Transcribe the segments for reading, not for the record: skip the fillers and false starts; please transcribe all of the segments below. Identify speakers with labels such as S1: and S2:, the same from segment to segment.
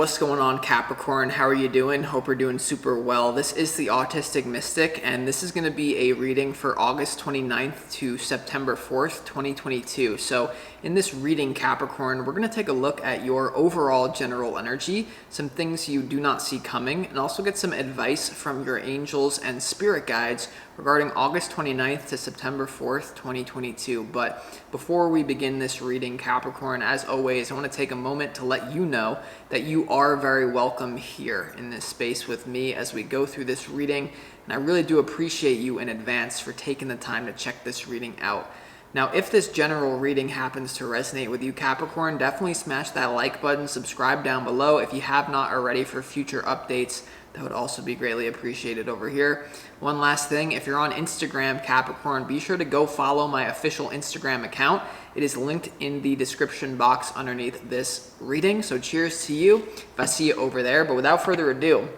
S1: What's going on, Capricorn? How are you doing? Hope you're doing super well. This is the Autistic Mystic, and this is going to be a reading for August 29th to September 4th, 2022. So in this reading, Capricorn, we're going to take a look at your overall general energy, some things you do not see coming, and also get some advice from your angels and spirit guides regarding August 29th to September 4th, 2022. But before we begin this reading, Capricorn, as always, I want to take a moment to let you know that you are very welcome here in this space with me as we go through this reading. And I really do appreciate you in advance for taking the time to check this reading out. Now, if this general reading happens to resonate with you, Capricorn, definitely smash that like button, subscribe down below if you have not already for future updates. That would also be greatly appreciated over here. One last thing, if you're on Instagram, Capricorn, be sure to go follow my official Instagram account. It is linked in the description box underneath this reading. So cheers to you if I see you over there. But without further ado,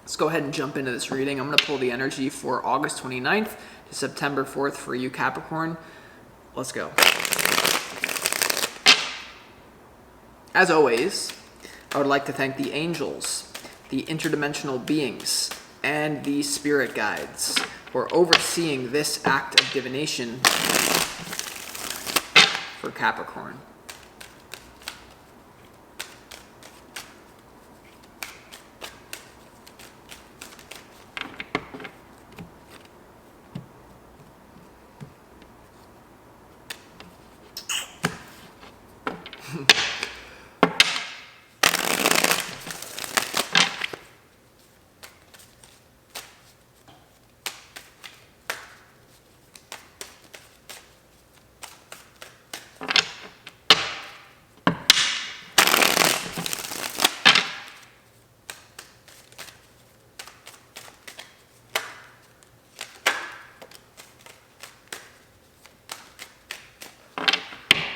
S1: let's go ahead and jump into this reading. I'm going to pull the energy for August 29th to September 4th for you, Capricorn. Let's go. As always, I would like to thank the angels, the interdimensional beings, and the spirit guides for overseeing this act of divination for Capricorn.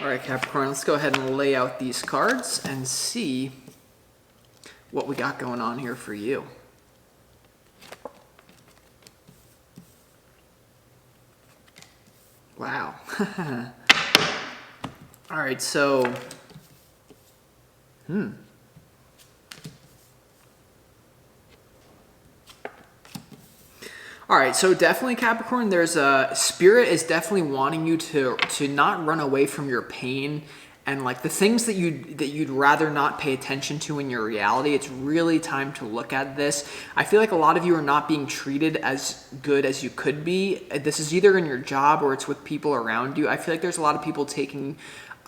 S1: All right, Capricorn, let's go ahead and lay out these cards and see what we got going on here for you. Wow. All right, so, All right, so definitely, Capricorn, there's a spirit is definitely wanting you to not run away from your pain and like the things that you'd rather not pay attention to in your reality. It's really time to look at this. I feel like a lot of you are not being treated as good as you could be. This is either in your job or it's with people around you. I feel like there's a lot of people taking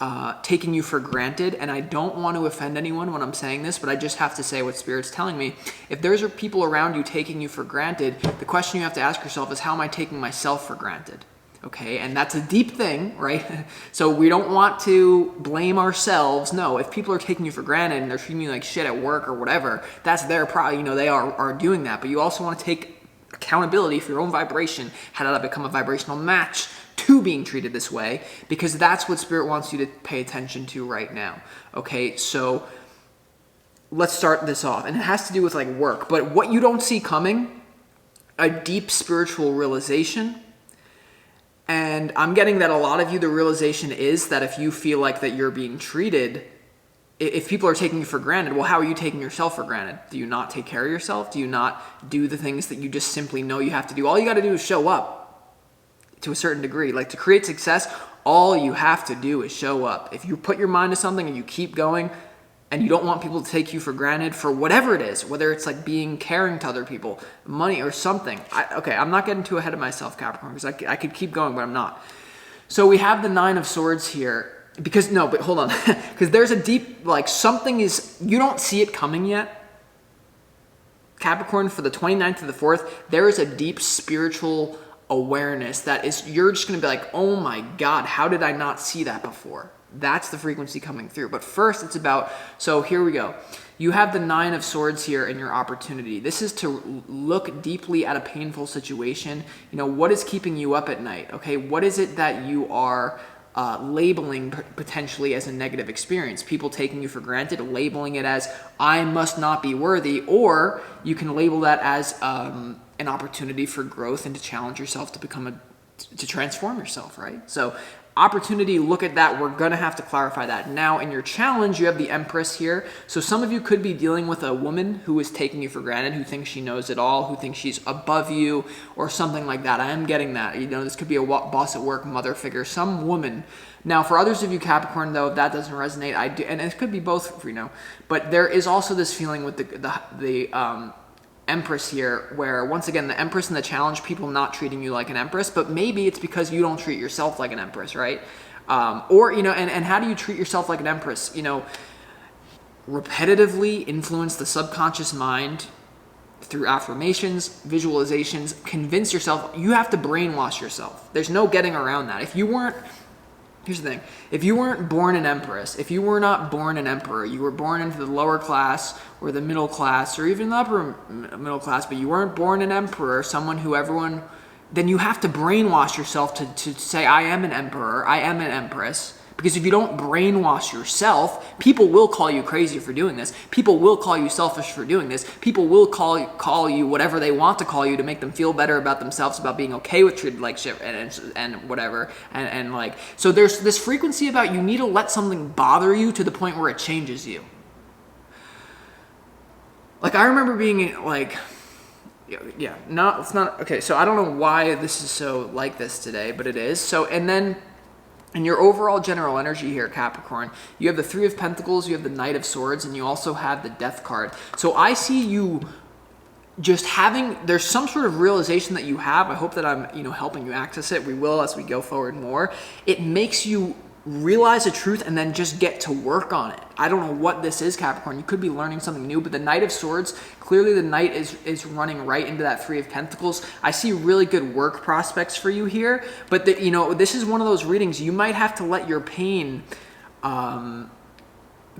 S1: you for granted, and I don't want to offend anyone when I'm saying this, but I just have to say what Spirit's telling me. If there's people around you taking you for granted, the question you have to ask yourself is, how am I taking myself for granted? Okay, and that's a deep thing, right? So we don't want to blame ourselves. No, if people are taking you for granted and they're treating you like shit at work or whatever, that's their problem. They are doing that, but you also want to take accountability for your own vibration. How did I become a vibrational match to being treated this way? Because that's what Spirit wants you to pay attention to right now. Okay, so let's start this off. And it has to do with like work, but what you don't see coming, a deep spiritual realization. And I'm getting that a lot of you, the realization is that if you feel like that you're being treated, if people are taking you for granted, well, how are you taking yourself for granted? Do you not take care of yourself? Do you not do the things that you just simply know you have to do? All you got to do is show up to a certain degree. Like, to create success, all you have to do is show up. If you put your mind to something and you keep going and you don't want people to take you for granted for whatever it is, whether it's like being caring to other people, money or something. I'm not getting too ahead of myself, Capricorn, because I could keep going, but I'm not. So we have the Nine of Swords here. Because, no, but hold on. Because there's a deep, like, something is, you don't see it coming yet. Capricorn, for the 29th to the 4th, there is a deep spiritual awareness that is, you're just going to be like, oh my God, how did I not see that before? That's the frequency coming through. But first, it's about, so here we go. You have the Nine of Swords here in your opportunity. This is to look deeply at a painful situation. What is keeping you up at night? Okay, what is it that you are labeling potentially as a negative experience? People taking you for granted, labeling it as, I must not be worthy, or you can label that as an opportunity for growth and to challenge yourself to become to transform yourself, right? So opportunity, look at that. We're going to have to clarify that. Now, in your challenge, you have the Empress here. So some of you could be dealing with a woman who is taking you for granted, who thinks she knows it all, who thinks she's above you, or something like that. I am getting that. You know, this could be a boss at work, mother figure, some woman. Now, for others of you Capricorn, though, if that doesn't resonate, I do, and it could be both, you know. But there is also this feeling with the Empress here, where once again the Empress in the challenge, people not treating you like an Empress, but maybe it's because you don't treat yourself like an Empress, right? Or, you know, and how do you treat yourself like an Empress? You know, repetitively influence the subconscious mind through affirmations, visualizations, convince yourself. You have to brainwash yourself. There's no getting around that. If you weren't, here's the thing, if you weren't born an Empress, if you were not born an Emperor, you were born into the lower class or the middle class or even the upper middle class, but you weren't born an Emperor, someone who everyone, then you have to brainwash yourself to say, I am an Emperor, I am an Empress. Because if you don't brainwash yourself, people will call you crazy for doing this. People will call you selfish for doing this. People will call you whatever they want to call you to make them feel better about themselves, about being okay with treated like shit and whatever. And like, so there's this frequency about you need to let something bother you to the point where it changes you. Like, I remember being like, yeah, no, it's not, okay, so I don't know why this is so like this today, but it is. So, and then in your overall general energy here, Capricorn, you have the Three of Pentacles, you have the Knight of Swords, and you also have the Death card. So I see you just having, there's some sort of realization that you have. I hope that I'm, you know, helping you access it. We will as we go forward more. It makes you realize the truth and then just get to work on it. I don't know what this is, Capricorn. You could be learning something new, but the Knight of Swords, clearly the Knight is running right into that Three of Pentacles. I see really good work prospects for you here, but you know, this is one of those readings you might have to let your pain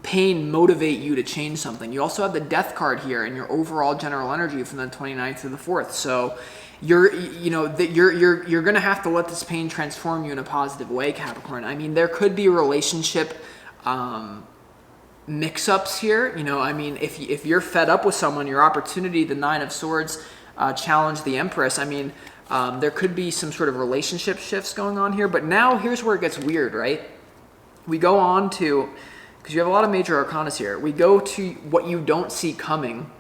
S1: motivate you to change something. You also have the Death card here in your overall general energy from the 29th to the 4th. So you're going to have to let this pain transform you in a positive way, Capricorn. I mean, there could be relationship mix-ups here. You know, I mean, if you're fed up with someone, your opportunity, the Nine of Swords, challenge the Empress. I mean, there could be some sort of relationship shifts going on here. But now here's where it gets weird, right? We go on to, because you have a lot of major arcanas here, we go to what you don't see coming.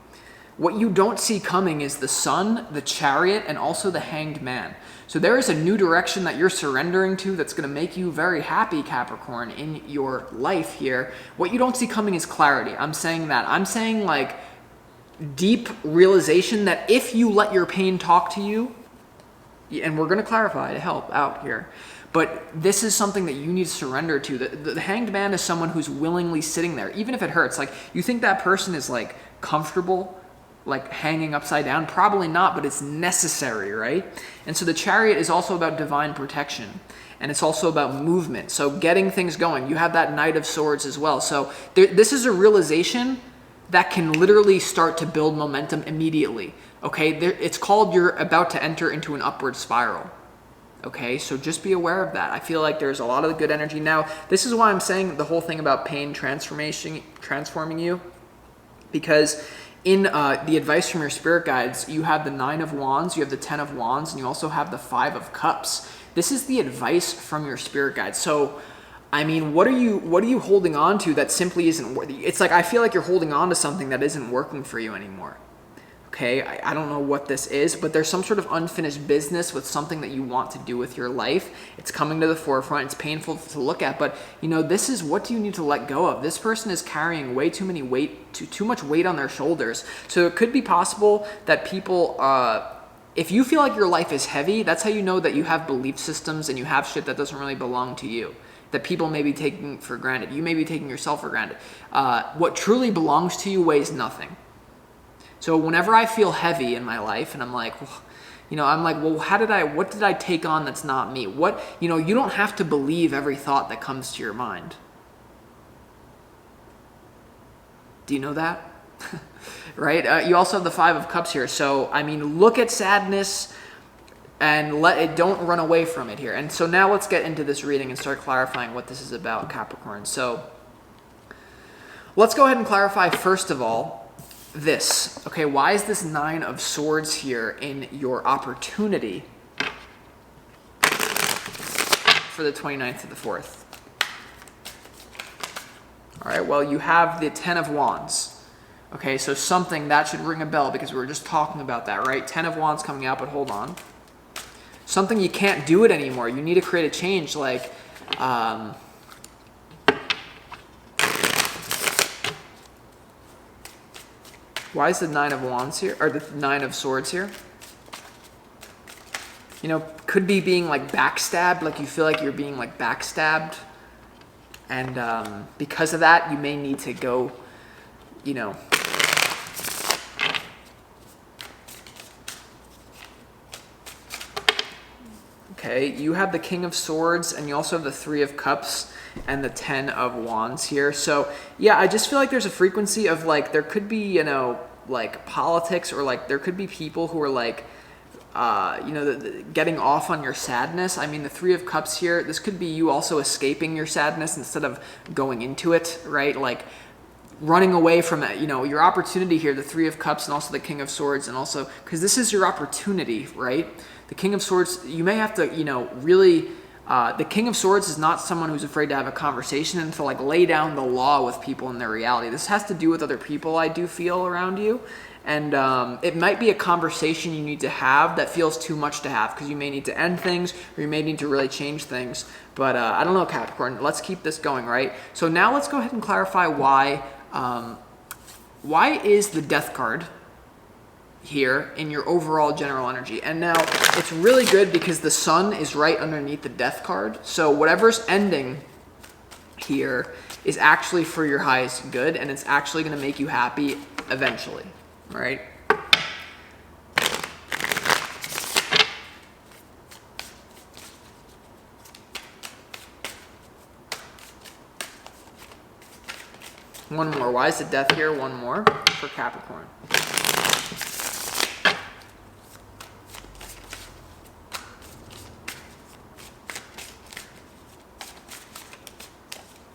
S1: What you don't see coming is the Sun, the Chariot, and also the Hanged Man. So there is a new direction that you're surrendering to that's going to make you very happy, Capricorn, in your life here. What you don't see coming is clarity. I'm saying that. I'm saying like deep realization that if you let your pain talk to you, and we're going to clarify to help out here, but this is something that you need to surrender to. The Hanged Man is someone who's willingly sitting there, even if it hurts. Like, you think that person is like comfortable, like hanging upside down? Probably not, but it's necessary, right? And so the Chariot is also about divine protection, and it's also about movement. So getting things going. You have that Knight of Swords as well. So this is a realization that can literally start to build momentum immediately. Okay, it's called you're about to enter into an upward spiral. Okay, so just be aware of that. I feel like there's a lot of good energy. Now, this is why I'm saying the whole thing about pain transforming you, because in the advice from your spirit guides, you have the Nine of Wands, you have the 10 of Wands, and you also have the 5 of Cups. This is the advice from your spirit guides. So, I mean, what are you holding on to that simply isn't worthy? It's like, I feel like you're holding on to something that isn't working for you anymore. Okay, I don't know what this is, but there's some sort of unfinished business with something that you want to do with your life. It's coming to the forefront. It's painful to look at, but you know, this is what do you need to let go of? This person is carrying way too much weight on their shoulders. So it could be possible that people, if you feel like your life is heavy, that's how you know that you have belief systems and you have shit that doesn't really belong to you, that people may be taking for granted. You may be taking yourself for granted. What truly belongs to you weighs nothing. So whenever I feel heavy in my life and I'm like, well, what did I take on that's not me? You don't have to believe every thought that comes to your mind. Do you know that? Right? You also have the 5 of Cups here. So, I mean, look at sadness and don't run away from it here. And so now let's get into this reading and start clarifying what this is about, Capricorn. So let's go ahead and clarify first of all, this. Okay, why is this 9 of Swords here in your opportunity? for the 29th to the 4th? All right, well, you have the 10 of Wands. Okay, so something that should ring a bell because we were just talking about that, right? 10 of Wands coming out, but hold on. Something you can't do it anymore. You need to create a change, like, why is the 9 of Wands here, or the 9 of Swords here? You know, could be being like backstabbed, like you feel like you're being like backstabbed. And because of that, you may need to go, you know. Okay, you have the King of Swords and you also have the 3 of Cups and the 10 of Wands here. So yeah, I just feel like there's a frequency of like, there could be, you know, like politics, or like there could be people who are like, you know, getting off on your sadness. I mean, the 3 of Cups here, this could be you also escaping your sadness instead of going into it, right? Like running away from it, you know, your opportunity here, the 3 of Cups and also the King of Swords, and also, because this is your opportunity, right? The King of Swords, you may have to, you know, really, the King of Swords is not someone who's afraid to have a conversation and to like lay down the law with people in their reality. This has to do with other people, I do feel, around you. And it might be a conversation you need to have that feels too much to have, because you may need to end things or you may need to really change things. But I don't know, Capricorn. Let's keep this going, right? So now let's go ahead and clarify why is the Death card here in your overall general energy. And now it's really good because the Sun is right underneath the Death card. So whatever's ending here is actually for your highest good, and it's actually going to make you happy eventually. Right? One more. Why is the Death here? One more for Capricorn.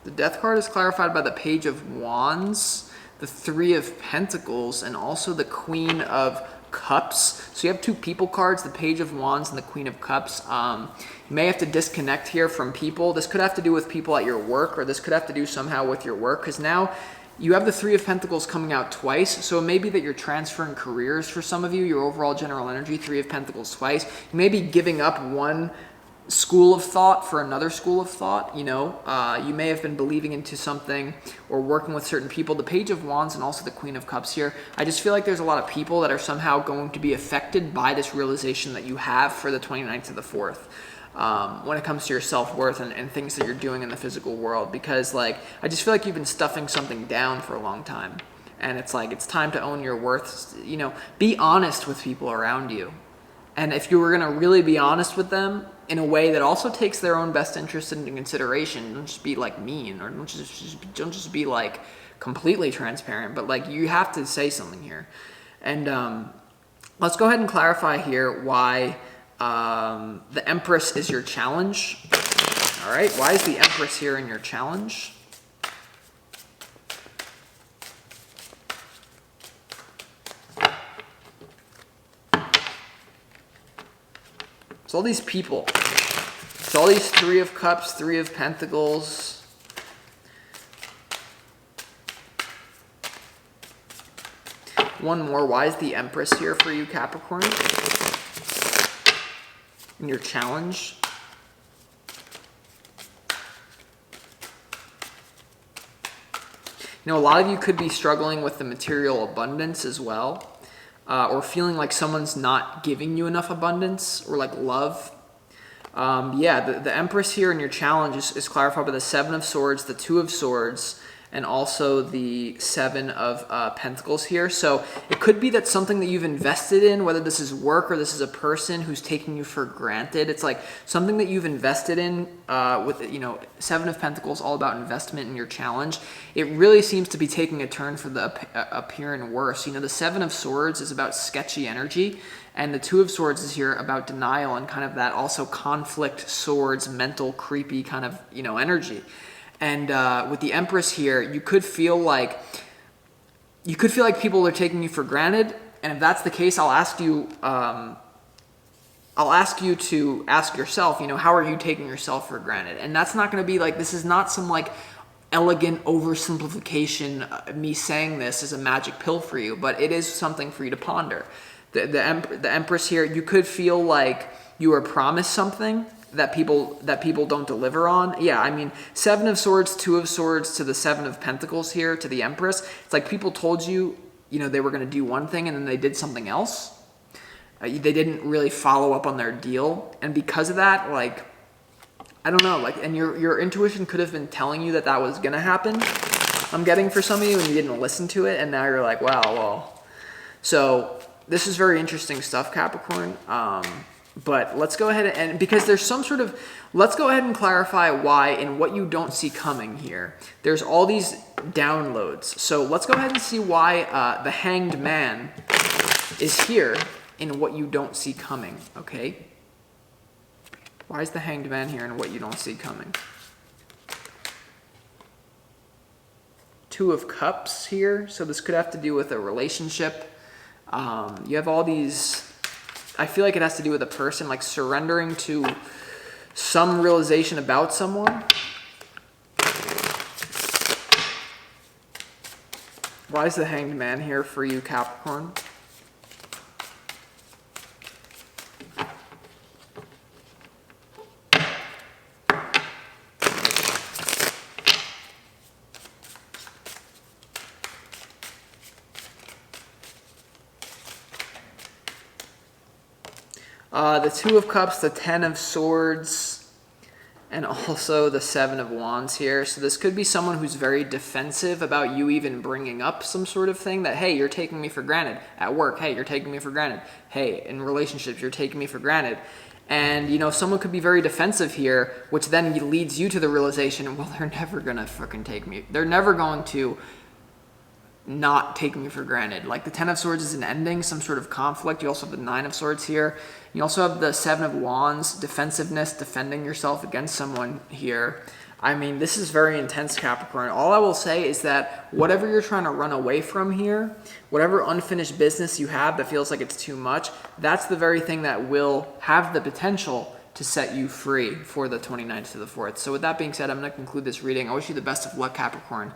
S1: The Death card is clarified by the Page of Wands, the 3 of Pentacles, and also the Queen of Cups. So you have 2 people cards, the Page of Wands and the Queen of Cups. You may have to disconnect here from people. This could have to do with people at your work, or this could have to do somehow with your work, because now you have the 3 of Pentacles coming out twice. So it may be that you're transferring careers for some of you, your overall general energy, 3 of Pentacles twice. You may be giving up one school of thought for another school of thought. You know, you may have been believing into something or working with certain people. The Page of Wands and also the Queen of Cups here, I just feel like there's a lot of people that are somehow going to be affected by this realization that you have for the 29th to the 4th, when it comes to your self-worth and things that you're doing in the physical world. Because like, I just feel like you've been stuffing something down for a long time, and it's like, it's time to own your worth. You know, be honest with people around you. And if you were going to really be honest with them in a way that also takes their own best interest into consideration, don't just be like mean, or don't just be like completely transparent, but like you have to say something here. And let's go ahead and clarify here why the Empress is your challenge. All right, why is the Empress here in your challenge? It's all these people. It's all these 3 of Cups, 3 of Pentacles. One more. Why is the Empress here for you, Capricorn? In your challenge. You know, a lot of you could be struggling with the material abundance as well. Or feeling like someone's not giving you enough abundance, or like love. Yeah, the Empress here in your challenge is clarified by the 7 of Swords, the 2 of Swords, and also the 7 of Pentacles here. So it could be that something that you've invested in, whether this is work or this is a person who's taking you for granted. It's like something that you've invested in with, you know, 7 of Pentacles, all about investment in your challenge. It really seems to be taking a turn for the appearing worse. You know, the 7 of Swords is about sketchy energy, and the 2 of Swords is here about denial and kind of that also conflict, swords, mental, creepy kind of, you know, energy. And with the Empress here, you could feel like people are taking you for granted. And if that's the case, I'll ask you I'll ask you to ask yourself, how are you taking yourself for granted? And that's not going to be like, this is not some like elegant oversimplification, me saying this is a magic pill for you, but it is something for you to ponder. The Empress here, you could feel like you were promised something that people don't deliver on. Yeah, I mean, 7 of Swords, 2 of Swords to the 7 of Pentacles here to the Empress. It's like people told you, they were going to do one thing and then they did something else. They didn't really follow up on their deal, and because of that, like, I don't know, like, and your intuition could have been telling you that was going to happen. I'm getting for some of you, and you didn't listen to it, and now you're like, wow, well. So this is very interesting stuff, Capricorn. But let's go ahead and, because there's some sort of, let's go ahead and clarify why and what you don't see coming here. There's all these downloads. So let's go ahead and see why the Hanged Man is here in what you don't see coming, okay? Why is the Hanged Man here and what you don't see coming? 2 of Cups here, so this could have to do with a relationship. You have all these, I feel like it has to do with a person, like surrendering to some realization about someone. Why is the Hanged Man here for you, Capricorn? The 2 of Cups, the 10 of Swords, and also the 7 of Wands here. So this could be someone who's very defensive about you even bringing up some sort of thing that, hey, you're taking me for granted. At work, hey, you're taking me for granted. Hey, in relationships, you're taking me for granted. And, someone could be very defensive here, which then leads you to the realization, well, they're never going to fucking take me. They're never going to not taking me for granted. Like the 10 of Swords is an ending, some sort of conflict. You also have the 9 of Swords here. You also have the 7 of Wands, defensiveness, defending yourself against someone here. I mean, this is very intense, Capricorn. All I will say is that whatever you're trying to run away from here, whatever unfinished business you have that feels like it's too much, that's the very thing that will have the potential to set you free for the 29th to the 4th. So with that being said, I'm going to conclude this reading. I wish you the best of luck, Capricorn.